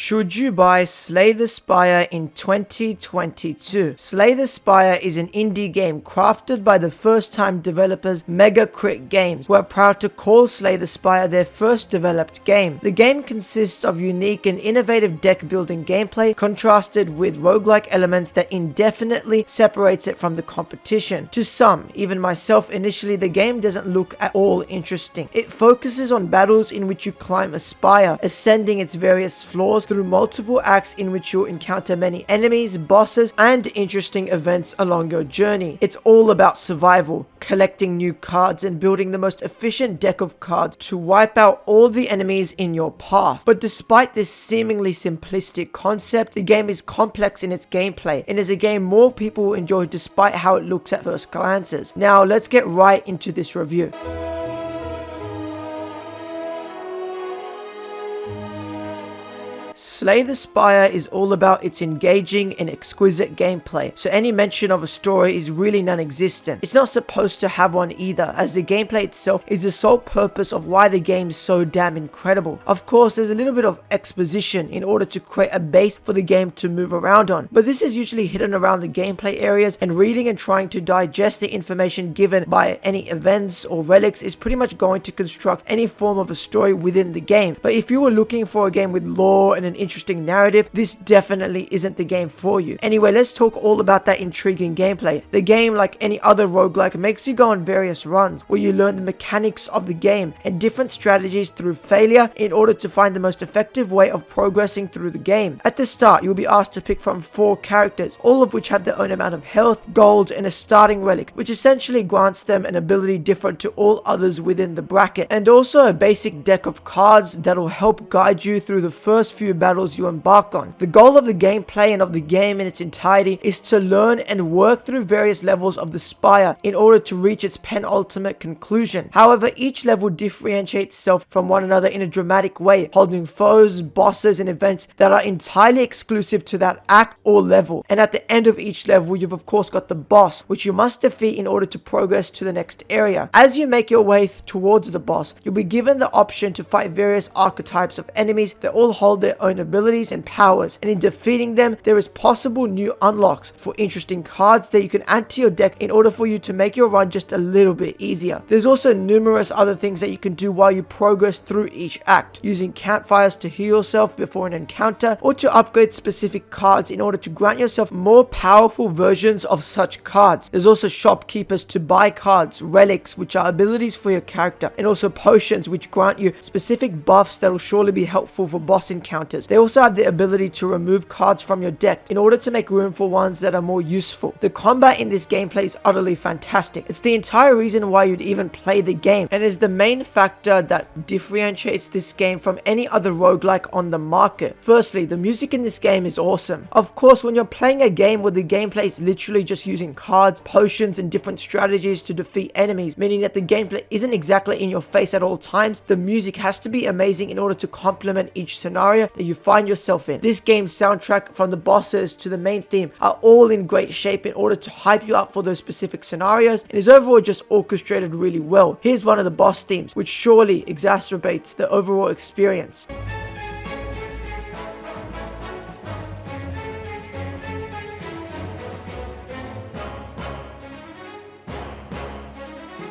Should you buy Slay the Spire in 2022? Slay the Spire is an indie game crafted by the first-time developers Mega Crit Games, who are proud to call Slay the Spire their first developed game. The game consists of unique and innovative deck-building gameplay contrasted with roguelike elements that indefinitely separates it from the competition. To some, even myself initially, the game doesn't look at all interesting. It focuses on battles in which you climb a spire, ascending its various floors through multiple acts in which you'll encounter many enemies, bosses, and interesting events along your journey. It's all about survival, collecting new cards, and building the most efficient deck of cards to wipe out all the enemies in your path. But despite this seemingly simplistic concept, the game is complex in its gameplay and is a game more people will enjoy despite how it looks at first glances. Now let's get right into this review. Slay the Spire is all about its engaging and exquisite gameplay, so any mention of a story is really non-existent. It's not supposed to have one either, as the gameplay itself is the sole purpose of why the game is so damn incredible. Of course, there's a little bit of exposition in order to create a base for the game to move around on, but this is usually hidden around the gameplay areas, and reading and trying to digest the information given by any events or relics is pretty much going to construct any form of a story within the game. But if you were looking for a game with lore and an interesting narrative, this definitely isn't the game for you. Anyway, let's talk all about that intriguing gameplay. The game, like any other roguelike, makes you go on various runs where you learn the mechanics of the game and different strategies through failure in order to find the most effective way of progressing through the game. At the start, you'll be asked to pick from 4 characters, all of which have their own amount of health, gold, and a starting relic, which essentially grants them an ability different to all others within the bracket, and also a basic deck of cards that'll help guide you through the first few battles you embark on. The goal of the gameplay and of the game in its entirety is to learn and work through various levels of the spire in order to reach its penultimate conclusion. However, each level differentiates itself from one another in a dramatic way, holding foes, bosses, and events that are entirely exclusive to that act or level. And at the end of each level, you've of course got the boss, which you must defeat in order to progress to the next area. As you make your way towards the boss, you'll be given the option to fight various archetypes of enemies that all hold their own abilities and powers, and in defeating them there is possible new unlocks for interesting cards that you can add to your deck in order for you to make your run just a little bit easier. There's also numerous other things that you can do while you progress through each act, using campfires to heal yourself before an encounter, or to upgrade specific cards in order to grant yourself more powerful versions of such cards. There's also shopkeepers to buy cards, relics which are abilities for your character, and also potions which grant you specific buffs that will surely be helpful for boss encounters. They also have the ability to remove cards from your deck in order to make room for ones that are more useful. The combat in this gameplay is utterly fantastic. It's the entire reason why you'd even play the game, and is the main factor that differentiates this game from any other roguelike on the market. Firstly, the music in this game is awesome. Of course, when you're playing a game where the gameplay is literally just using cards, potions, and different strategies to defeat enemies, meaning that the gameplay isn't exactly in your face at all times, the music has to be amazing in order to complement each scenario that you find yourself in. This game's soundtrack, from the bosses to the main theme, are all in great shape in order to hype you up for those specific scenarios, and is overall just orchestrated really well. Here's one of the boss themes, which surely exacerbates the overall experience.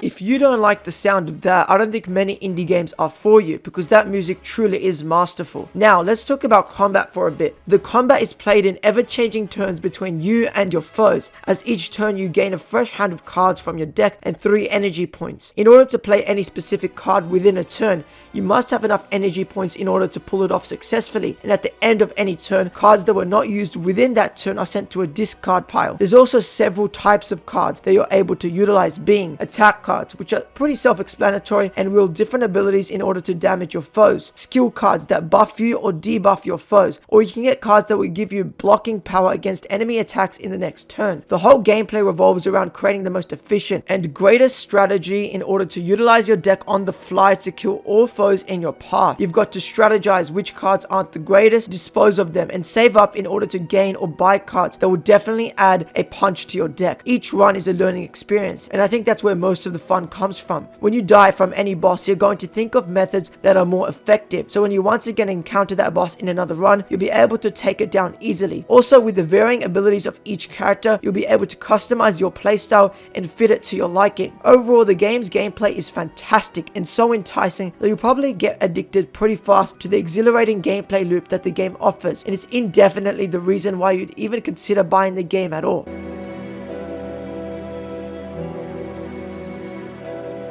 If you don't like the sound of that, I don't think many indie games are for you, because that music truly is masterful. Now, let's talk about combat for a bit. The combat is played in ever-changing turns between you and your foes. As each turn you gain a fresh hand of cards from your deck and 3 energy points. In order to play any specific card within a turn, you must have enough energy points in order to pull it off successfully, and at the end of any turn, cards that were not used within that turn are sent to a discard pile. There's also several types of cards that you're able to utilize, being attack cards, which are pretty self-explanatory and wield different abilities in order to damage your foes, skill cards that buff you or debuff your foes, or you can get cards that will give you blocking power against enemy attacks in the next turn. The whole gameplay revolves around creating the most efficient and greatest strategy in order to utilize your deck on the fly to kill all foes foes in your path. You've got to strategize which cards aren't the greatest, dispose of them, and save up in order to gain or buy cards that will definitely add a punch to your deck. Each run is a learning experience, and I think that's where most of the fun comes from. When you die from any boss, you're going to think of methods that are more effective, so when you once again encounter that boss in another run, you'll be able to take it down easily. Also, with the varying abilities of each character, you'll be able to customize your playstyle and fit it to your liking. Overall, the game's gameplay is fantastic and so enticing that you'll probably get addicted pretty fast to the exhilarating gameplay loop that the game offers, and it's indefinitely the reason why you'd even consider buying the game at all.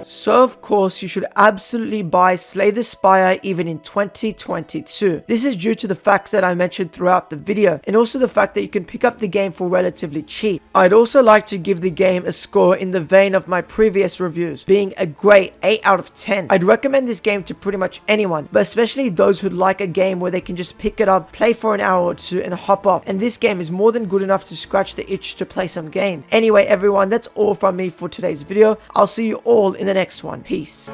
So of course you should absolutely buy Slay the Spire even in 2022. This is due to the facts that I mentioned throughout the video, and also the fact that you can pick up the game for relatively cheap. I'd also like to give the game a score in the vein of my previous reviews, being a great 8 out of 10. I'd recommend this game to pretty much anyone, but especially those who'd like a game where they can just pick it up, play for an hour or two and hop off, and this game is more than good enough to scratch the itch to play some game. Anyway everyone, that's all from me for today's video. I'll see you all in the next one. Peace.